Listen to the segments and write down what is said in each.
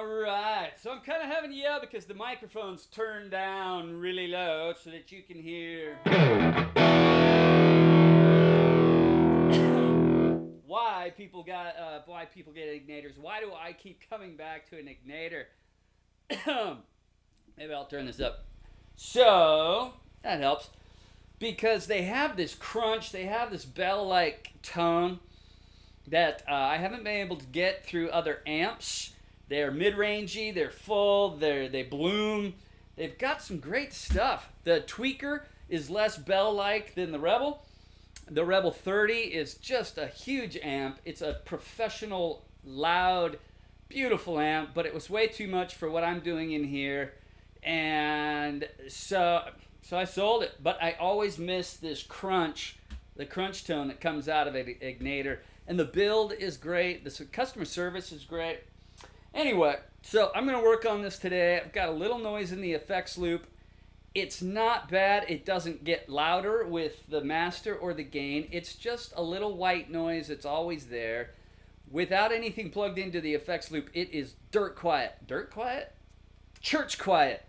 Alright, so I'm kind of having to yell because the microphone's turned down really low so that you can hear why people get Ignaters. Why do I keep coming back to an Egnater? Maybe I'll turn this up. So, that helps. Because they have this crunch, they have this bell-like tone that I haven't been able to get through other amps. They're mid-rangey, they're full, they bloom. They've got some great stuff. The Tweaker is less bell-like than the Rebel. The Rebel 30 is just a huge amp. It's a professional, loud, beautiful amp, but it was way too much for what I'm doing in here. And so I sold it. But I always miss this crunch, the crunch tone that comes out of an Egnater. And the build is great. The customer service is great. Anyway, so I'm going to work on this today. I've got a little noise in the effects loop. It's not bad. It doesn't get louder with the master or the gain. It's just a little white noise. It's always there. Without anything plugged into the effects loop, it is dirt quiet. Dirt quiet? Church quiet.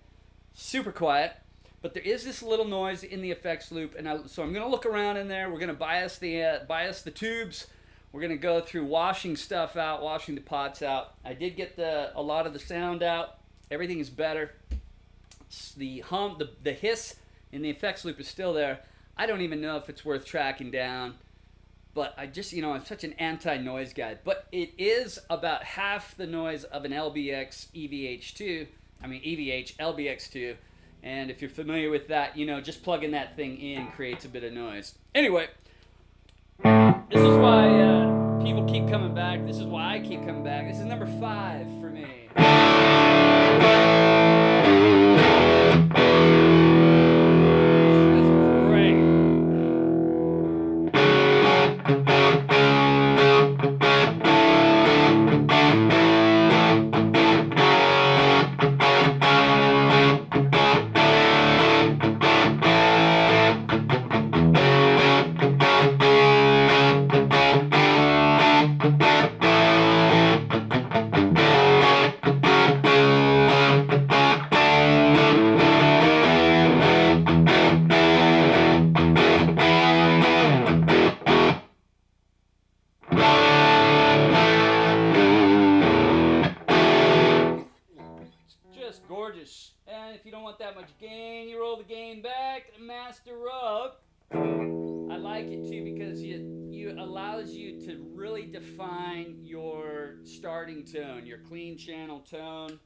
Super quiet. But there is this little noise in the effects loop, and so I'm going to look around in there. We're going to bias the tubes. We're going to go through washing stuff out, washing the pots out. I did get a lot of the sound out. Everything is better. The hum, the hiss in the effects loop is still there. I don't even know if it's worth tracking down. But I just, I'm such an anti-noise guy. But it is about half the noise of an LBX EVH2. EVH LBX2. And if you're familiar with that, just plugging that thing in creates a bit of noise. Anyway, this is why people keep coming back. This is why I keep coming back. This is number 5 for me. Gorgeous. And if you don't want that much gain, you roll the gain back, master up. I like it too because it allows you to really define your starting tone, your clean channel tone.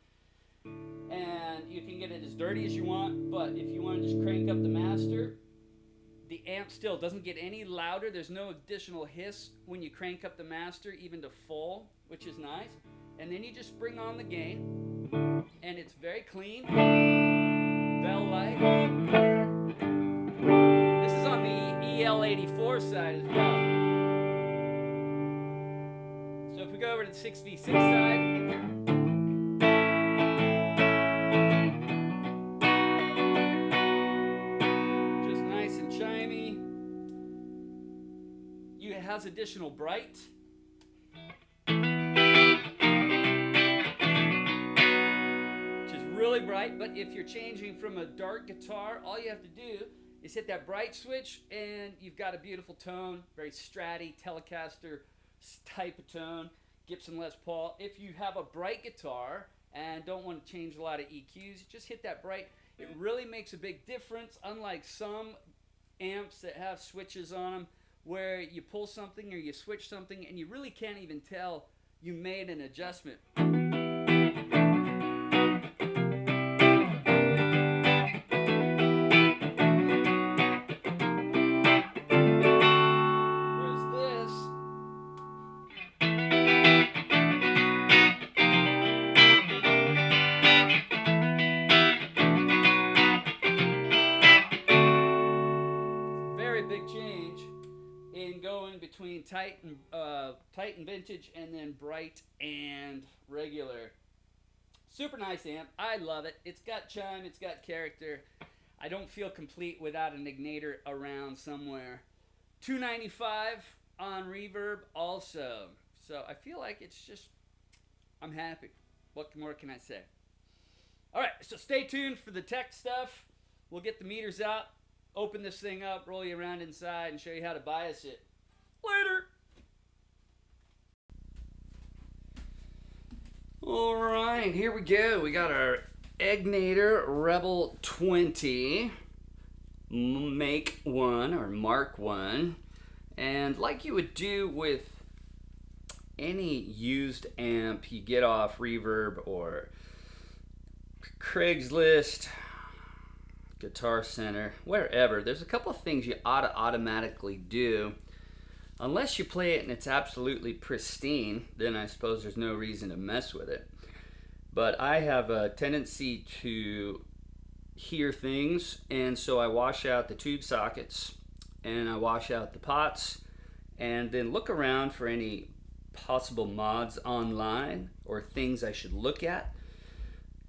And you can get it as dirty as you want, but if you want to just crank up the master, the amp still doesn't get any louder. There's no additional hiss when you crank up the master, even to full, which is nice. And then you just bring on the gain. And it's very clean, bell-like. This is on the EL84 side as well. So if we go over to the 6v6 side, just nice and chimey. It has additional bright. Really bright, but if you're changing from a dark guitar, all you have to do is hit that bright switch and you've got a beautiful tone, very Stratty, Telecaster type of tone, Gibson Les Paul. If you have a bright guitar and don't want to change a lot of EQs, just hit that bright. It really makes a big difference, unlike some amps that have switches on them where you pull something or you switch something and you really can't even tell you made an adjustment. Between tight and vintage, and then bright and regular. Super nice amp. I love it. It's got chime. It's got character. I don't feel complete without an Egnater around somewhere. $295 on reverb also. So I feel like it's just, I'm happy. What more can I say? All right, so stay tuned for the tech stuff. We'll get the meters out, open this thing up, roll you around inside, and show you how to bias it. Later. All right, here we go. We got our Egnater Rebel 20 Make 1 or Mark 1. And like you would do with any used amp you get off Reverb or Craigslist, Guitar Center, wherever, there's a couple of things you ought to automatically do. Unless you play it and it's absolutely pristine, then I suppose there's no reason to mess with it. But I have a tendency to hear things, and so I wash out the tube sockets and I wash out the pots and then look around for any possible mods online or things I should look at,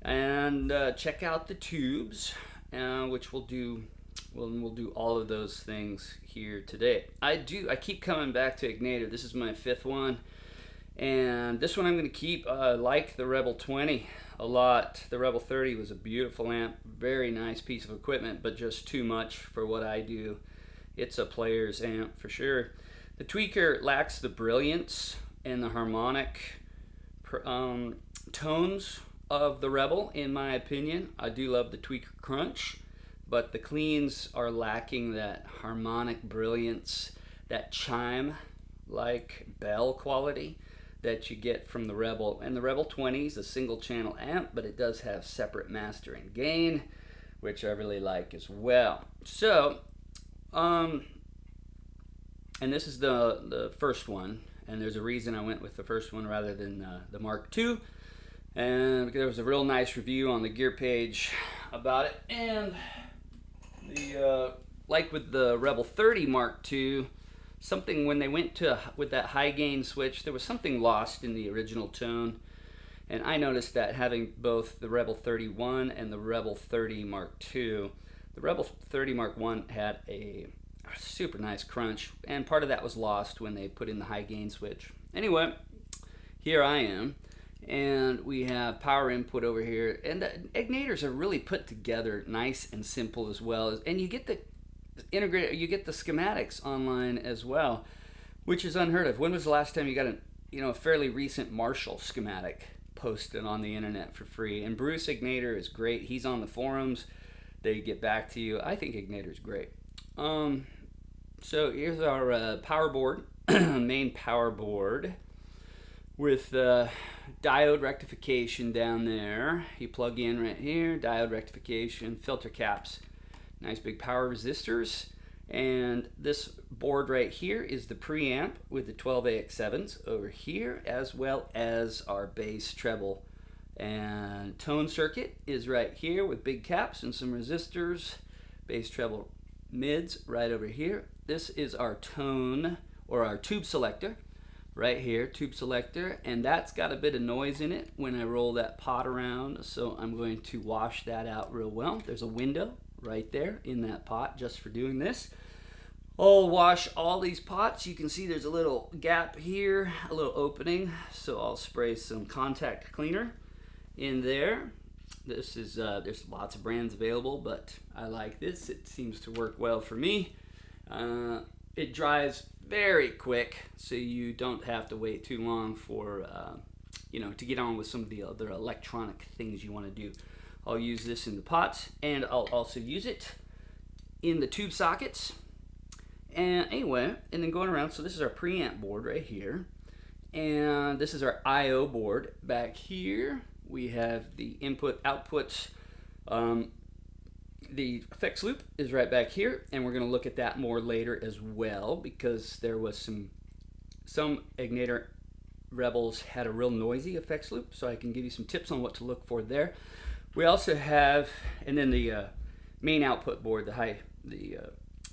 and check out the tubes, which we'll do all of those things here today. I keep coming back to Egnater. This is my 5th one, and this one I'm going to keep. I like the Rebel 20 a lot. The Rebel 30 was a beautiful amp, very nice piece of equipment, but just too much for what I do. It's a player's amp for sure. The tweaker lacks the brilliance and the harmonic tones of the Rebel, in my opinion. I do love the tweaker crunch, but the cleans are lacking that harmonic brilliance, that chime like bell quality that you get from the Rebel. And the Rebel 20 is a single channel amp, but it does have separate master and gain, which I really like as well. So and this is the first one, and there's a reason I went with the first one rather than the Mark II. And there was a real nice review on the gear page about it. And the like with the Rebel 30 Mark II, something when they went to with that high gain switch, there was something lost in the original tone. And I noticed that having both the Rebel 31 and the Rebel 30 Mark II. The Rebel 30 Mark I had a super nice crunch, and part of that was lost when they put in the high gain switch. Anyway, here I am, and we have power input over here, and the Egnaters are really put together nice and simple as well, and you get the schematics online as well, which is unheard of. When was the last time you got a fairly recent Marshall schematic posted on the internet for free? And Bruce Egnater is great. He's on the forums. They get back to you. I think Egnater's great. So here's our power board, main power board, with diode rectification down there. You plug in right here, diode rectification, filter caps, nice big power resistors. And this board right here is the preamp with the 12AX7s over here, as well as our bass, treble, and tone circuit is right here with big caps and some resistors, bass, treble, mids right over here. This is our tone, or our tube selector right here, tube selector, and that's got a bit of noise in it when I roll that pot around, so I'm going to wash that out real well. There's a window right there in that pot just for doing this. I'll wash all these pots. You can see there's a little gap here, a little opening, so I'll spray some contact cleaner in there. This is there's lots of brands available, but I like this. It seems to work well for me. It dries very quick, so you don't have to wait too long for to get on with some of the other electronic things you want to do. I'll use this in the pots, and I'll also use it in the tube sockets. And anyway, and then going around, so this is our preamp board right here, and this is our I/O board back here. We have the input outputs. The effects loop is right back here, and we're going to look at that more later as well, because there was some Egnater Rebels had a real noisy effects loop, so I can give you some tips on what to look for there. We also have, and then the main output board, the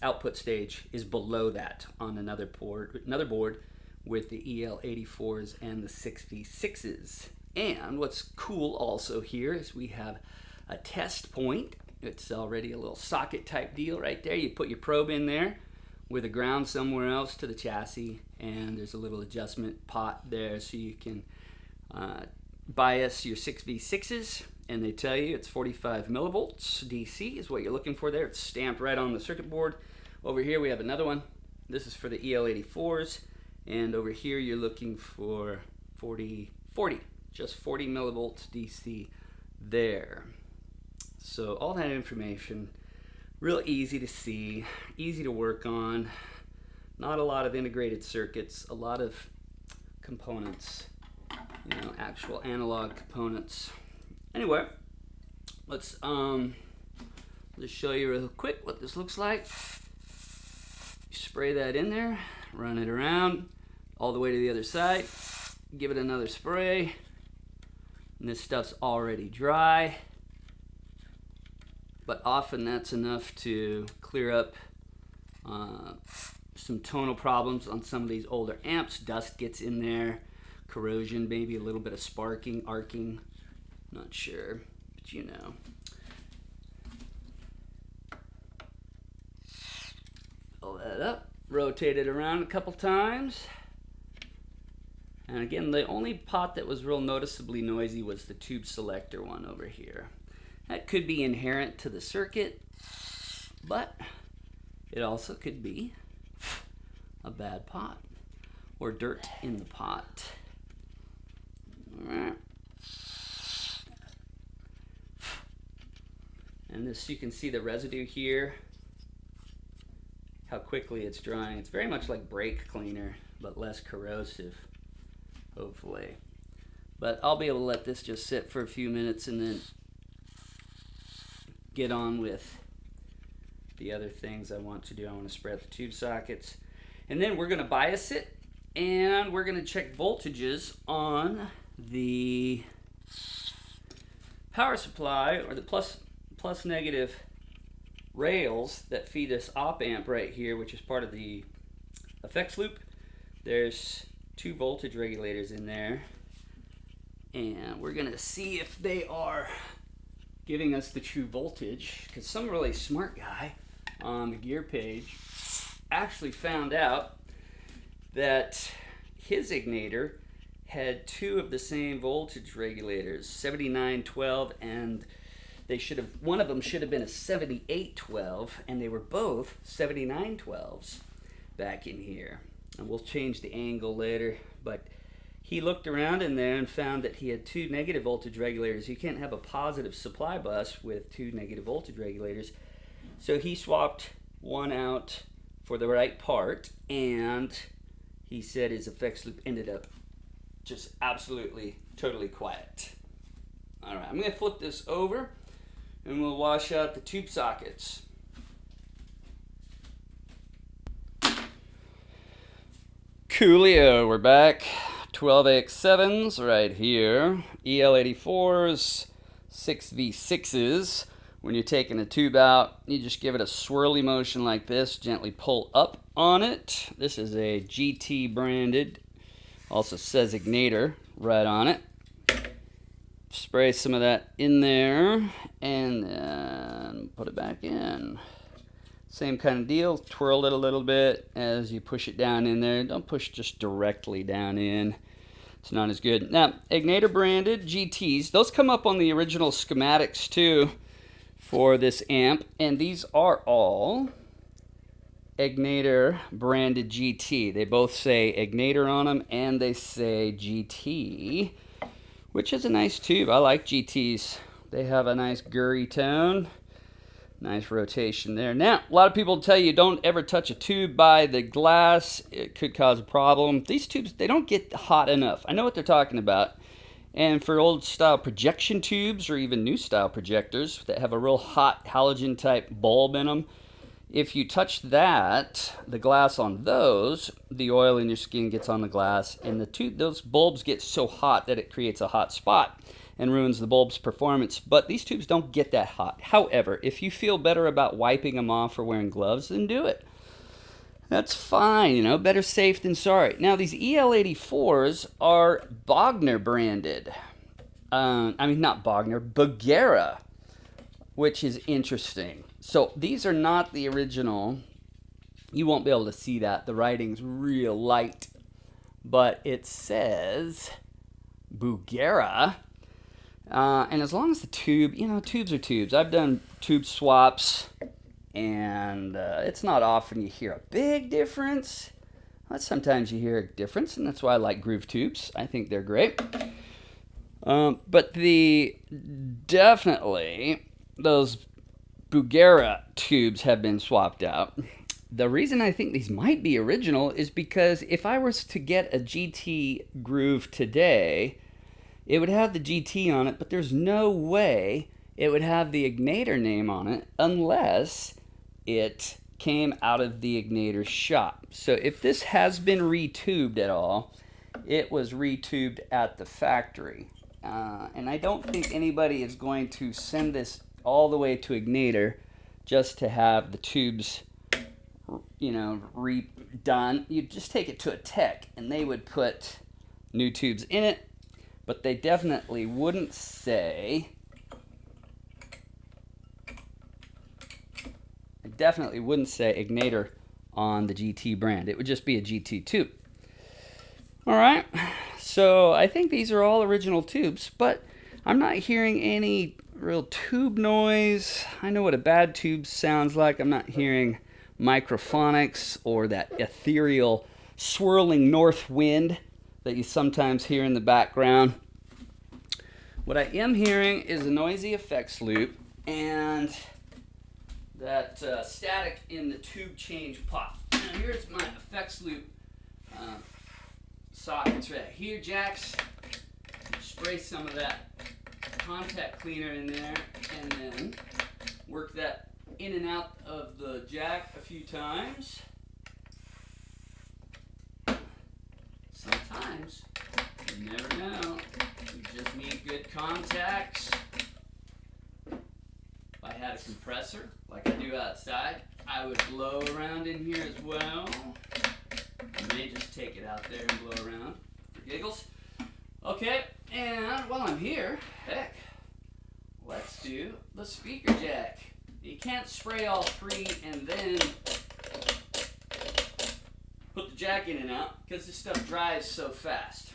output stage is below that on another board with the EL84s and the 6V6s. And what's cool also here is we have a test point. It's already a little socket type deal right there. You put your probe in there with a ground somewhere else to the chassis, and there's a little adjustment pot there so you can bias your 6V6s, and they tell you it's 45 millivolts DC is what you're looking for there. It's stamped right on the circuit board. Over here we have another one. This is for the EL84s, and over here you're looking for 40, just 40 millivolts DC there. So all that information, real easy to see, easy to work on, not a lot of integrated circuits, a lot of components, you know, actual analog components. Anyway, let's just show you real quick what this looks like. Spray that in there, run it around all the way to the other side, give it another spray, and this stuff's already dry, but often that's enough to clear up some tonal problems on some of these older amps. Dust gets in there, corrosion, maybe a little bit of sparking, arcing, not sure, but you know. Pull that up, rotate it around a couple times. And again, the only pot that was real noticeably noisy was the tube selector one over here. That could be inherent to the circuit, but it also could be a bad pot or dirt in the pot. All right. And this, you can see the residue here, how quickly it's drying. It's very much like brake cleaner, but less corrosive, hopefully. But I'll be able to let this just sit for a few minutes and then get on with the other things I want to do. I want to spray out the tube sockets, and then we're going to bias it, and we're going to check voltages on the power supply, or the plus negative rails that feed this op amp right here, which is part of the effects loop. There's 2 voltage regulators in there, and we're gonna see if they are giving us the true voltage, because some really smart guy on the gear page actually found out that his Egnater had 2 of the same voltage regulators, 7912, and they should have, one of them should have been a 7812, and they were both 7912s back in here. And we'll change the angle later, but he looked around in there and found that he had 2 negative voltage regulators. You can't have a positive supply bus with 2 negative voltage regulators. So he swapped one out for the right part, and he said his effects loop ended up just absolutely, totally quiet. All right, I'm gonna flip this over and we'll wash out the tube sockets. Coolio, we're back. 12AX7s right here. EL84s, 6V6s. When you're taking a tube out, you just give it a swirly motion like this, gently pull up on it. This is a GT branded, also says Egnater right on it. Spray some of that in there and then put it back in. Same kind of deal, twirl it a little bit as you push it down in there. Don't push just directly down in. It's not as good. Now, Egnater branded GTs, those come up on the original schematics too for this amp, and these are all Egnater branded GT. They both say Egnater on them and they say GT, which is a nice tube. I like GTs. They have a nice gurry tone. Nice rotation there. Now, a lot of people tell you don't ever touch a tube by the glass. It could cause a problem. These tubes, they don't get hot enough. I know what they're talking about. And for old style projection tubes or even new style projectors that have a real hot halogen type bulb in them, if you touch that, the glass on those, the oil in your skin gets on the glass, and the tube, those bulbs get so hot that it creates a hot spot and ruins the bulb's performance. But these tubes don't get that hot. However, if you feel better about wiping them off or wearing gloves, then do it. That's fine, you know, better safe than sorry. Now, these EL84s are Bogner branded. Not Bogner, Bagheera, which is interesting. So these are not the original. You won't be able to see that. The writing's real light. But it says Bugera. And as long as the tube, tubes are tubes. I've done tube swaps, and it's not often you hear a big difference. But sometimes you hear a difference, and that's why I like groove tubes. I think they're great. But definitely those Bugera tubes have been swapped out. The reason I think these might be original is because if I was to get a GT groove today, it would have the GT on it, but there's no way it would have the Egnater name on it unless it came out of the Egnater shop. So if this has been retubed at all, it was retubed at the factory. And I don't think anybody is going to send this all the way to Egnater just to have the tubes, redone. You just take it to a tech and they would put new tubes in it, but they definitely wouldn't say Egnater on the GT brand. It would just be a GT tube. All right, so I think these are all original tubes, but I'm not hearing any real tube noise. I know what a bad tube sounds like. I'm not hearing microphonics or that ethereal swirling north wind that you sometimes hear in the background. What I am hearing is a noisy effects loop and that static in the tube change pot. Now here's my effects loop sockets right here, jacks. Spray some of that contact cleaner in there and then work that in and out of the jack a few times. Sometimes, you never know, you just need good contacts. If I had a compressor, like I do outside, I would blow around in here as well. I may just take it out there and blow around for giggles. Okay, and while I'm here, heck, let's do the speaker jack. You can't spray all three and then put the jack in and out because this stuff dries so fast.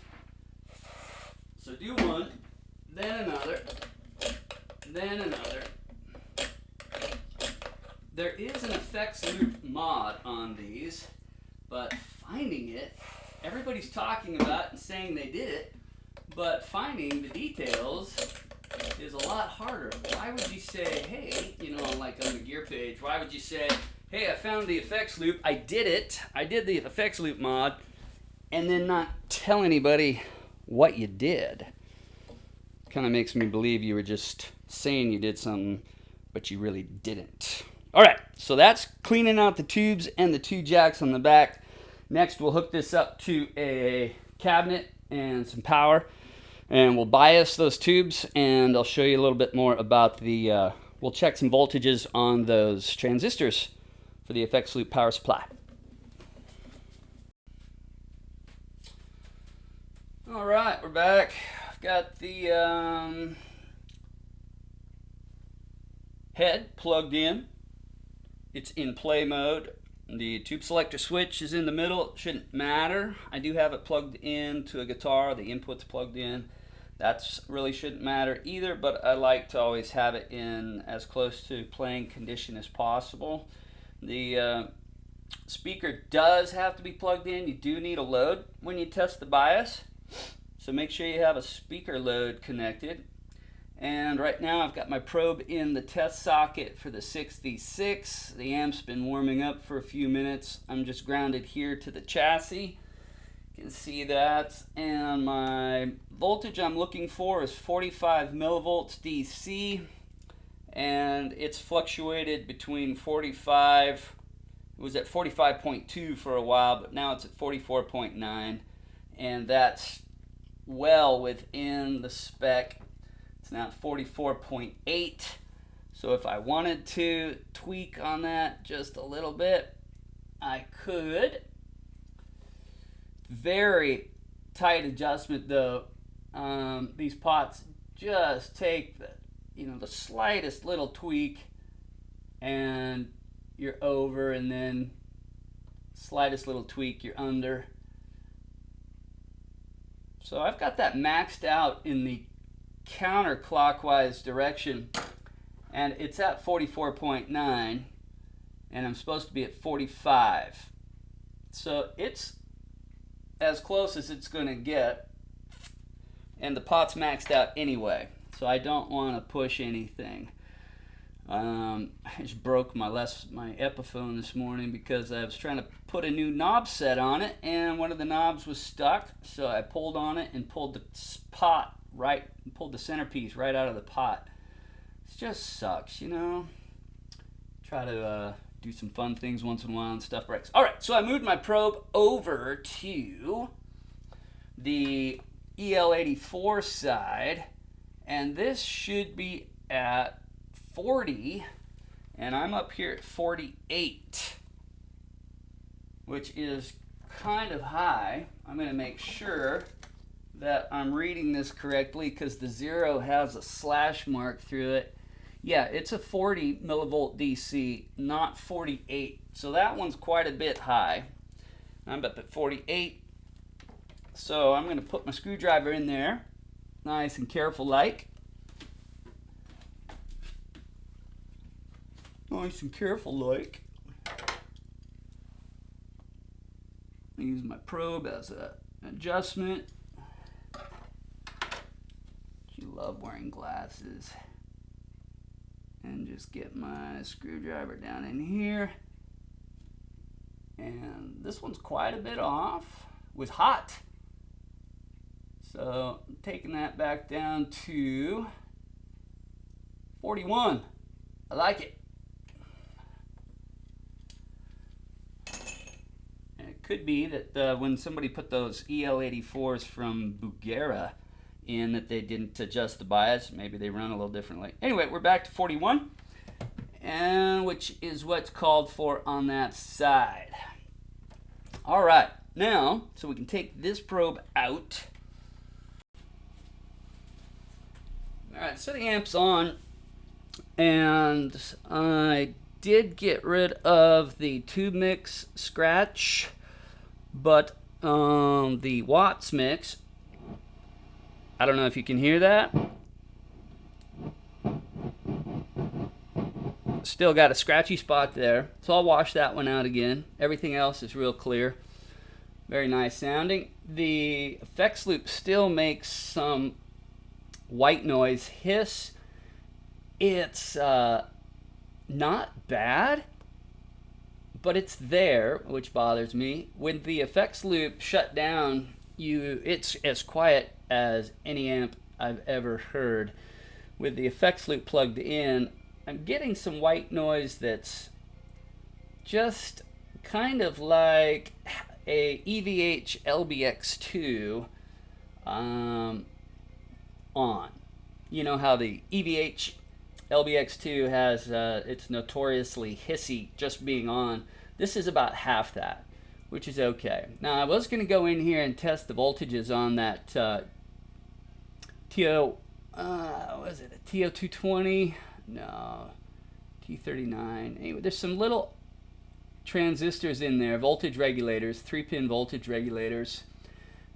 So do one, then another, then another. There is an effects loop mod on these, but finding it, everybody's talking about and saying they did it, but finding the details is a lot harder. Why would you say, hey, like on the gear page, why would you say, hey, I found the effects loop, I did it, I did the effects loop mod, and then not tell anybody what you did? Kind of makes me believe you were just saying you did something, but you really didn't. All right, so that's cleaning out the tubes and the two jacks on the back. Next, we'll hook this up to a cabinet and some power, and we'll bias those tubes, and I'll show you a little bit more about we'll check some voltages on those transistors for the effects loop power supply. All right, we're back. I've got the head plugged in. It's in play mode. The tube selector switch is in the middle. It shouldn't matter. I do have it plugged in to a guitar. The input's plugged in. That really shouldn't matter either, but I like to always have it in as close to playing condition as possible. The speaker does have to be plugged in. You do need a load when you test the bias, so make sure you have a speaker load connected. And right now I've got my probe in the test socket for the 6V6. The amp's been warming up for a few minutes. I'm just grounded here to the chassis. You can see that. And my voltage I'm looking for is 45 millivolts DC. And it's fluctuated between 45, it was at 45.2 for a while, but now it's at 44.9. And that's well within the spec. It's now at 44.8. So if I wanted to tweak on that just a little bit, I could. Very tight adjustment though. These pots just take the slightest little tweak and you're over, and then slightest little tweak you're under. So I've got that maxed out in the counterclockwise direction, and it's at 44.9, and I'm supposed to be at 45. So it's as close as it's going to get, and the pot's maxed out anyway, so I don't want to push anything. I just broke my Epiphone this morning because I was trying to put a new knob set on it, and one of the knobs was stuck, so I pulled on it and pulled the pulled the centerpiece right out of the pot. It just sucks, you know. Try to do some fun things once in a while and stuff breaks. All right, so I moved my probe over to the EL84 side, and this should be at 40, and I'm up here at 48, which is kind of high. I'm going to make sure that I'm reading this correctly because the 0 has a slash mark through it. Yeah, it's a 40 millivolt DC, not 48. So that one's quite a bit high. I'm up at 48. So I'm going to put my screwdriver in there, nice and careful like. Nice and careful like. Use my probe as an adjustment. You love wearing glasses. And just get my screwdriver down in here. And this one's quite a bit off. It was hot. So I'm taking that back down to 41. I like it. And it could be that when somebody put those EL84s from Bugera in, that they didn't adjust the bias. Maybe they run a little differently. Anyway, we're back to 41, and which is what's called for on that side. All right, now, so we can take this probe out. All right, so the amp's on, and I did get rid of the tube mix scratch, but the watts mix, I don't know if you can hear that. Still got a scratchy spot there, so I'll wash that one out again. Everything else is real clear. Very nice sounding. The effects loop still makes some white noise hiss. It's not bad, but it's there, which bothers me. When the effects loop shut down, it's as quiet as any amp I've ever heard. With the effects loop plugged in, I'm getting some white noise that's just kind of like a EVH LBX2 on. You know how the EVH LBX2 has, it's notoriously hissy just being on. This is about half that, which is okay. Now I was going to go in here and test the voltages on that was it a TO220? No, T39. Anyway, there's some little transistors in there, voltage regulators, 3-pin voltage regulators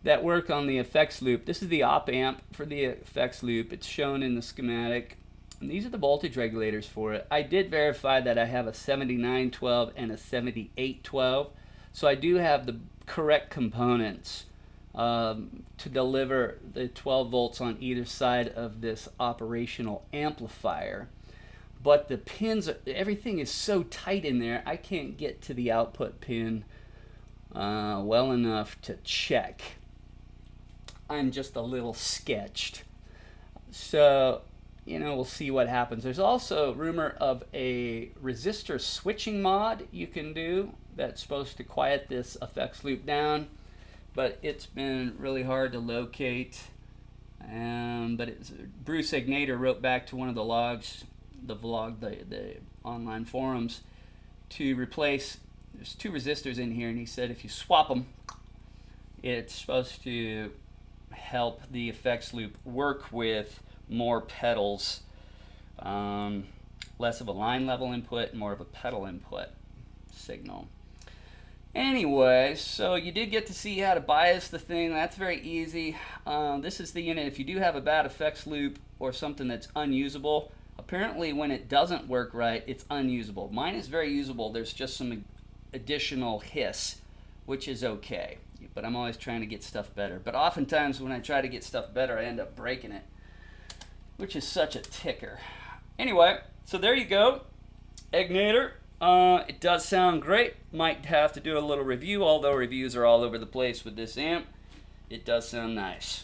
that work on the effects loop. This is the op amp for the effects loop. It's shown in the schematic. And these are the voltage regulators for it. I did verify that I have a 7912 and a 7812. So I do have the correct components to deliver the 12 volts on either side of this operational amplifier. But the pins, everything is so tight in there, I can't get to the output pin well enough to check. I'm just a little sketched. So, you know, we'll see what happens. There's also rumor of a resistor switching mod you can do that's supposed to quiet this effects loop down, but it's been really hard to locate. But Bruce Egnater wrote back to one of the logs, the online forums, to replace, there's 2 resistors in here, and he said if you swap them, it's supposed to help the effects loop work with more pedals, less of a line level input and more of a pedal input signal. Anyway, so you did get to see how to bias the thing. That's very easy. This is the unit. If you do have a bad effects loop or something that's unusable, apparently when it doesn't work right, it's unusable. Mine is very usable. There's just some additional hiss, which is okay. But I'm always trying to get stuff better. But oftentimes when I try to get stuff better, I end up breaking it, which is such a ticker. Anyway, so there you go. Egnater. It does sound great. Might have to do a little review, although reviews are all over the place with this amp. It does sound nice.